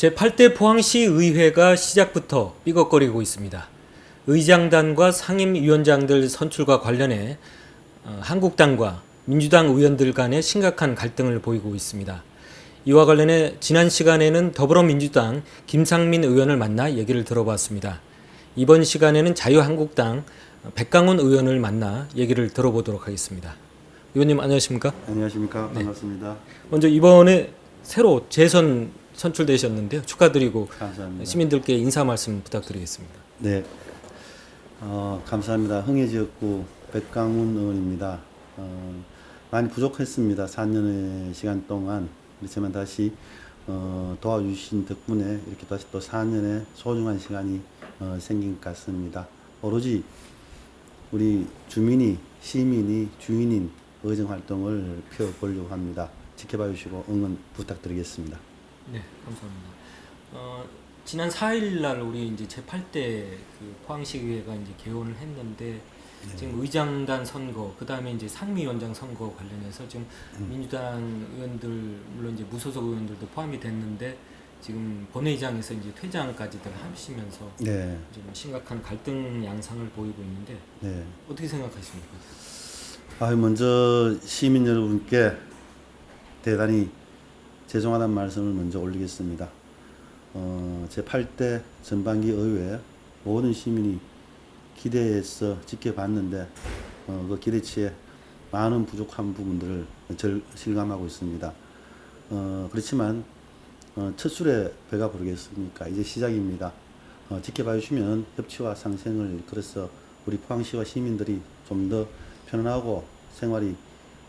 제8대 포항시 의회가 시작부터 삐걱거리고 있습니다. 의장단과 상임위원장들 선출과 관련해 한국당과 민주당 의원들 간의 심각한 갈등을 보이고 있습니다. 이와 관련해 지난 시간에는 더불어민주당 김상민 의원을 만나 얘기를 들어봤습니다. 이번 시간에는 자유한국당 백강훈 의원을 만나 얘기를 들어보도록 하겠습니다. 의원님 안녕하십니까? 안녕하십니까? 반갑습니다. 먼저 이번에 새로 재선 선출되셨는데요. 축하드리고 감사합니다. 시민들께 인사 말씀 부탁드리겠습니다. 네, 감사합니다. 흥해지역구 백강훈 의원입니다. 많이 부족했습니다. 4년의 시간 동안. 그렇지만 다시 도와주신 덕분에 이렇게 다시 또 4년의 소중한 시간이 생긴 것 같습니다. 오로지 우리 주민이, 시민이 주인인 의정활동을 펴보려고 합니다. 지켜봐 주시고 응원 부탁드리겠습니다. 네, 감사합니다. 지난 4일 날 우리 이제 제8대 그 포항시의회가 이제 개원을 했는데 지금 의장단 선거, 그 다음에 이제 상임위원장 선거 관련해서 지금 민주당 의원들 물론 이제 무소속 의원들도 포함이 됐는데 지금 본회의장에서 이제 퇴장까지들 하시면서 네. 좀 심각한 갈등 양상을 보이고 있는데 네. 어떻게 생각하십니까? 먼저 시민 여러분께 대단히 죄송하다는 말씀을 먼저 올리겠습니다. 제8대 전반기 의회 모든 시민이 기대해서 지켜봤는데 그 기대치에 많은 부족한 부분들을 실감하고 있습니다. 그렇지만 첫 술에 배가 부르겠습니까? 이제 시작입니다. 지켜봐 주시면 협치와 상생을 그래서 우리 포항시와 시민들이 좀 더 편안하고 생활이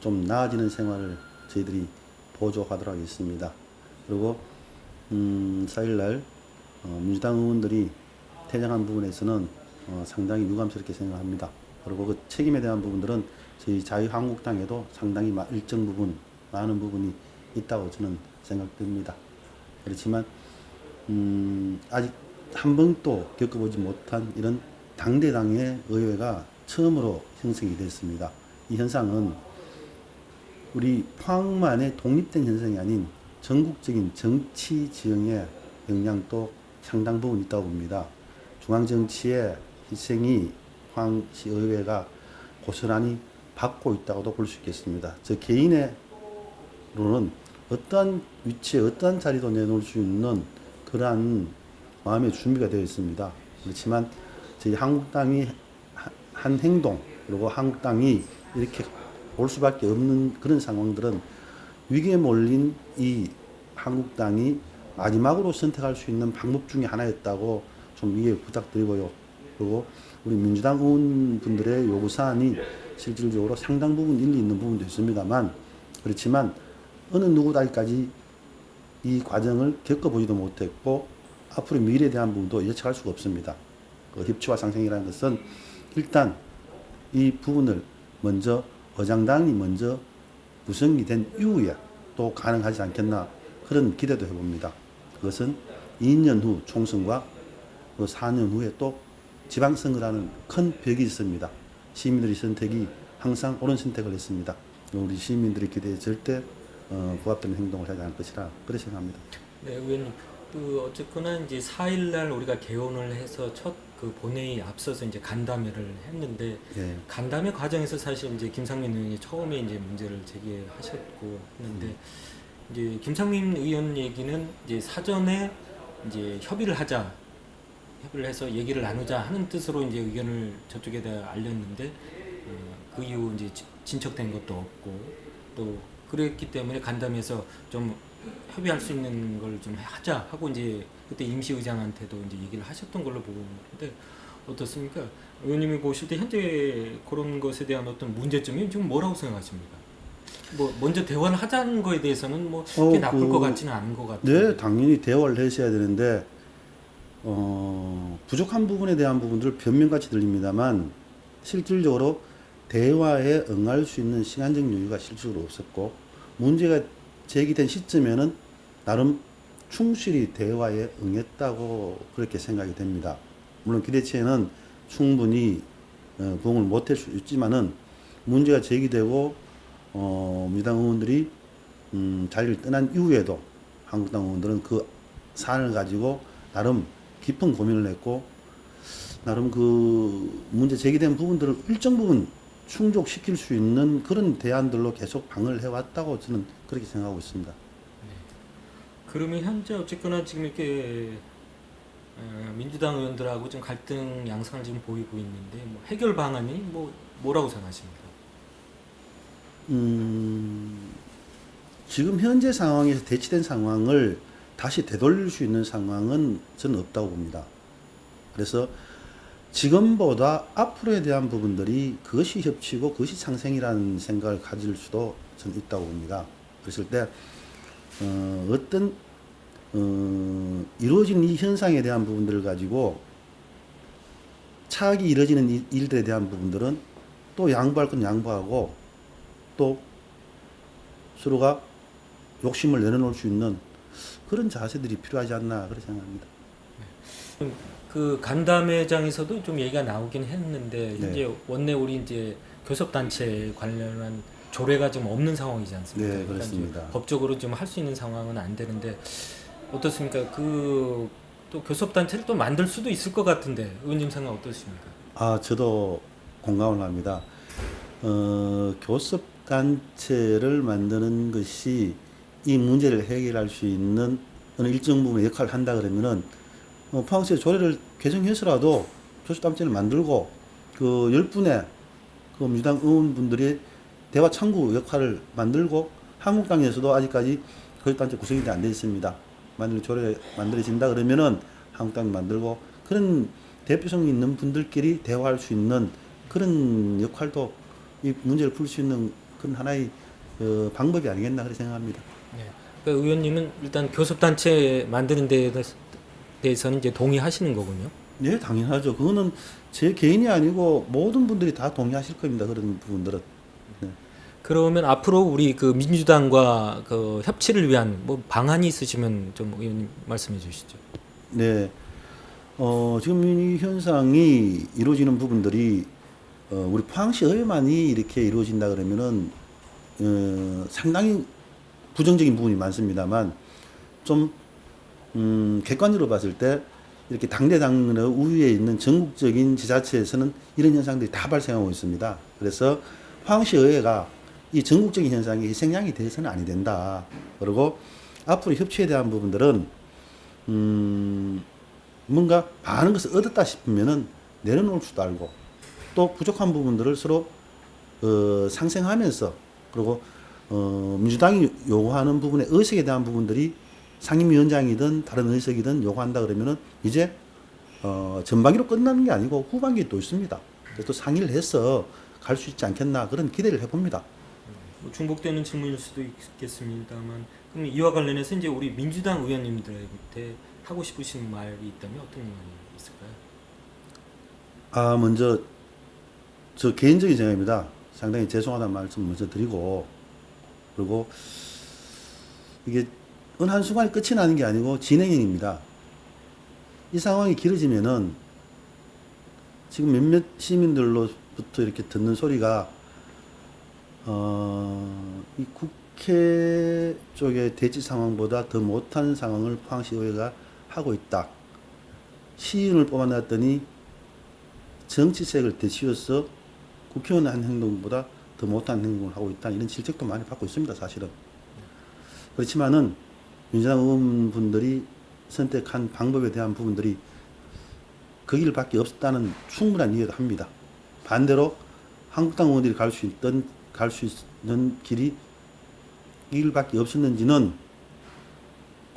좀 나아지는 생활을 저희들이 보조하도록 하겠습니다. 그리고 4일날 민주당 의원들이 퇴장한 부분에서는 상당히 유감스럽게 생각합니다. 그리고 그 책임에 대한 부분들은 저희 자유한국당에도 상당히 일정 부분, 많은 부분이 있다고 저는 생각됩니다. 그렇지만 아직 한 번도 겪어보지 못한 이런 당대당의 의회가 처음으로 형성이 됐습니다. 이 현상은 우리 포항만의 독립된 현상이 아닌 전국적인 정치 지형의 영향도 상당 부분 있다고 봅니다. 중앙정치의 희생이 포항시 의회가 고스란히 받고 있다고도 볼 수 있겠습니다. 저 개인으로는 어떠한 위치에 어떠한 자리도 내놓을 수 있는 그러한 마음의 준비가 되어 있습니다. 그렇지만 저희 한국당이 한 행동 그리고 한국당이 이렇게 올 수밖에 없는 그런 상황들은 위기에 몰린 이 한국당이 마지막으로 선택할 수 있는 방법 중에 하나였다고 좀 이해 부탁드리고요. 그리고 우리 민주당 의원분들의 요구사항이 실질적으로 상당 부분 일리 있는 부분도 있습니다만 그렇지만 어느 누구달까지 이 과정을 겪어보지도 못했고 앞으로 미래에 대한 부분도 예측할 수가 없습니다. 그 협치와 상생이라는 것은 일단 이 부분을 먼저 의장당이 먼저 구성이 된 이후에 또 가능하지 않겠나 그런 기대도 해봅니다. 그것은 2년 후 총선과 또 4년 후에 또 지방선거라는 큰 벽이 있습니다. 시민들의 선택이 항상 옳은 선택을 했습니다. 우리 시민들의 기대에 절대 부합되는 행동을 하지 않을 것이라 그렇게 생각합니다. 네, 의원님. 어쨌거나 이제 4일 날 우리가 개원을 해서 첫 그 본회의 앞서서 이제 간담회를 했는데 예. 간담회 과정에서 사실 이제 김상민 의원이 처음에 이제 문제를 제기하셨고 했는데 이제 김상민 의원 얘기는 이제 사전에 이제 협의를 해서 얘기를 나누자 하는 뜻으로 이제 의견을 저쪽에다 알렸는데 그 이후 이제 진척된 것도 없고 또 그랬기 때문에 간담회에서 좀 협의할 수 있는 걸 좀 하자 하고 이제 그때 임시의장한테도 이제 얘기를 하셨던 걸로 보고 있는데 어떻습니까? 의원님이 보실 때 현재 그런 것에 대한 어떤 문제점이 지금 뭐라고 생각하십니까? 뭐 먼저 대화를 하자는 거에 대해서는 뭐 그게 나쁠 것 같지는 않은 것 같아요. 네, 당연히 대화를 하셔야 되는데 부족한 부분에 대한 부분들 변명같이 들립니다만 실질적으로 대화에 응할 수 있는 시간적 여유가 실질적으로 없었고 문제가 제기된 시점에는 나름 충실히 대화에 응했다고 그렇게 생각이 됩니다. 물론 기대치에는 충분히 부응을 못할 수 있지만은 문제가 제기되고 민주당 의원들이 자리를 떠난 이후에도 한국당 의원들은 그 사안을 가지고 나름 깊은 고민을 했고 나름 그 문제 제기된 부분들을 일정 부분 충족시킬 수 있는 그런 대안들로 계속 방을 해왔다고 저는 그렇게 생각하고 있습니다. 그러면 현재 어쨌거나 지금 이렇게 민주당 의원들하고 좀 갈등 양상을 지금 보이고 있는데 뭐 해결 방안이 뭐라고 생각하십니까? 지금 현재 상황에서 대치된 상황을 다시 되돌릴 수 있는 상황은 저는 없다고 봅니다. 그래서 지금보다 앞으로에 대한 부분들이 그것이 협치고 그것이 상생이라는 생각을 가질 수도 저는 있다고 봅니다. 그랬을 때 어떤 이루어진 이 현상에 대한 부분들을 가지고 차악이 이루어지는 일들에 대한 부분들은 또 양보할 건 양보하고 또 서로가 욕심을 내려놓을 수 있는 그런 자세들이 필요하지 않나 그렇게 생각합니다. 그 간담회장에서도 좀 얘기가 나오긴 했는데 네. 이제 원내 우리 이제 교섭단체 관련한 조례가 좀 없는 상황이지 않습니까? 네, 그러니까 그렇습니다. 이제 법적으로 좀 할 수 있는 상황은 안 되는데 어떻습니까? 그 또 교섭단체를 또 만들 수도 있을 것 같은데 의원님 생각 어떠십니까? 저도 공감을 합니다. 교섭단체를 만드는 것이 이 문제를 해결할 수 있는 어느 일정 부분의 역할을 한다 그러면은 포항시의 조례를 개정해서라도 교섭단체를 만들고 그 10분의 그 민주당 의원분들이 대화 창구 역할을 만들고 한국당에서도 아직까지 교섭단체 구성이 안 되어 있습니다. 만약에 조례 만들어진다 그러면은 한국당이 만들고 그런 대표성 있는 분들끼리 대화할 수 있는 그런 역할도 이 문제를 풀 수 있는 그런 하나의 방법이 아니겠나 그렇게 생각합니다. 네. 그러니까 의원님은 일단 교섭단체 만드는 데 대해서는 이제 동의하시는 거군요. 네, 당연하죠. 그거는 제 개인이 아니고 모든 분들이 다 동의하실 겁니다. 그런 부분들은. 네. 그러면 앞으로 우리 그 민주당과 그 협치를 위한 뭐 방안이 있으시면 좀 의원님 말씀해 주시죠. 네. 지금 이 현상이 이루어지는 부분들이 우리 포항시 의회만이 이렇게 이루어진다 그러면은 상당히 부정적인 부분이 많습니다만 좀 객관적으로 봤을 때 이렇게 당대당의 우위에 있는 전국적인 지자체에서는 이런 현상들이 다 발생하고 있습니다. 그래서 포항시 의회가 이 전국적인 현상의 희생양이 되어서는 아니 된다. 그리고 앞으로 협치에 대한 부분들은 뭔가 많은 것을 얻었다 싶으면은 내려놓을 수도 알고 또 부족한 부분들을 서로 상생하면서 그리고 민주당이 요구하는 부분의 의석에 대한 부분들이 상임위원장이든 다른 의석이든 요구한다 그러면은 이제 전반기로 끝나는 게 아니고 후반기에 또 있습니다. 그래서 또 상의를 해서 갈 수 있지 않겠나 그런 기대를 해봅니다. 뭐 중복되는 질문일 수도 있겠습니다만 그럼 이와 관련해서 이제 우리 민주당 의원님들한테 하고 싶으신 말이 있다면 어떤 말이 있을까요? 먼저 저 개인적인 생각입니다. 상당히 죄송하다는 말씀 먼저 드리고 그리고 이게 어느 한순간에 끝이 나는 게 아니고 진행형입니다. 이 상황이 길어지면은 지금 몇몇 시민들로부터 이렇게 듣는 소리가 이 국회 쪽의 대치 상황보다 더 못한 상황을 포항시 의회가 하고 있다. 시의원을 뽑아놨더니 정치색을 되씌워서 국회의원 한 행동보다 더 못한 행동을 하고 있다. 이런 질책도 많이 받고 있습니다. 사실은. 그렇지만은 민주당 의원분들이 선택한 방법에 대한 부분들이 그 길밖에 없었다는 충분한 이해도 합니다. 반대로 한국당 의원들이 갈 수 있는 길이 이 길밖에 없었는지는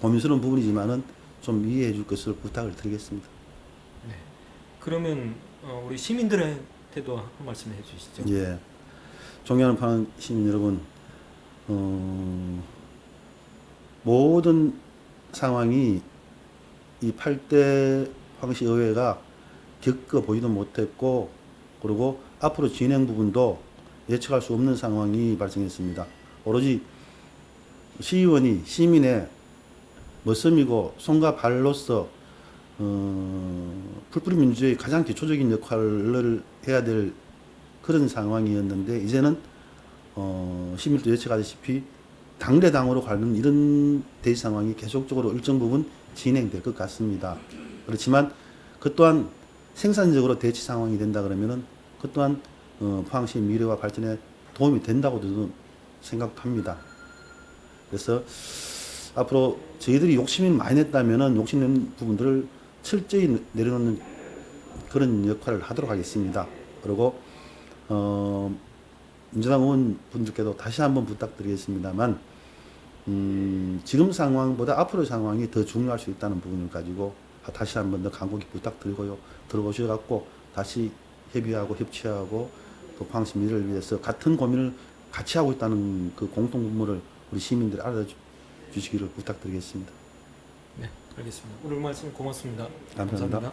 고민스러운 부분이지만은 좀 이해해 줄 것을 부탁을 드리겠습니다. 네. 그러면 우리 시민들한테도 한 말씀 해주시죠. 예. 존경하는 포항 시민 여러분, 모든 상황이 이 8대 포항시 의회가 겪어보지도 못했고 그리고 앞으로 진행 부분도 예측할 수 없는 상황이 발생했습니다. 오로지 시의원이 시민의 머슴이고 손과 발로서 풀뿌리 민주주의의 가장 기초적인 역할을 해야 될 그런 상황이었는데 이제는 시민도 예측하다시피 당대당으로 가는 이런 대지 상황이 계속적으로 일정 부분 진행될 것 같습니다. 그렇지만 그 또한 생산적으로 대치 상황이 된다 그러면은 그 또한 포항시 미래와 발전에 도움이 된다고 저는 생각합니다. 그래서 앞으로 저희들이 욕심이 많이 냈다면은 욕심낸 부분들을 철저히 내려놓는 그런 역할을 하도록 하겠습니다. 그리고 민주당 의원분들께도 다시 한번 부탁드리겠습니다만 지금 상황보다 앞으로 상황이 더 중요할 수 있다는 부분을 가지고 다시 한번 더 간곡히 부탁드리고요. 들어오셔갖고 다시 협의하고 협치하고 또 포항시 미래를 위해서 같은 고민을 같이 하고 있다는 그 공통분모를 우리 시민들이 알아주시기를 부탁드리겠습니다. 네, 알겠습니다. 오늘 말씀 고맙습니다. 감사합니다.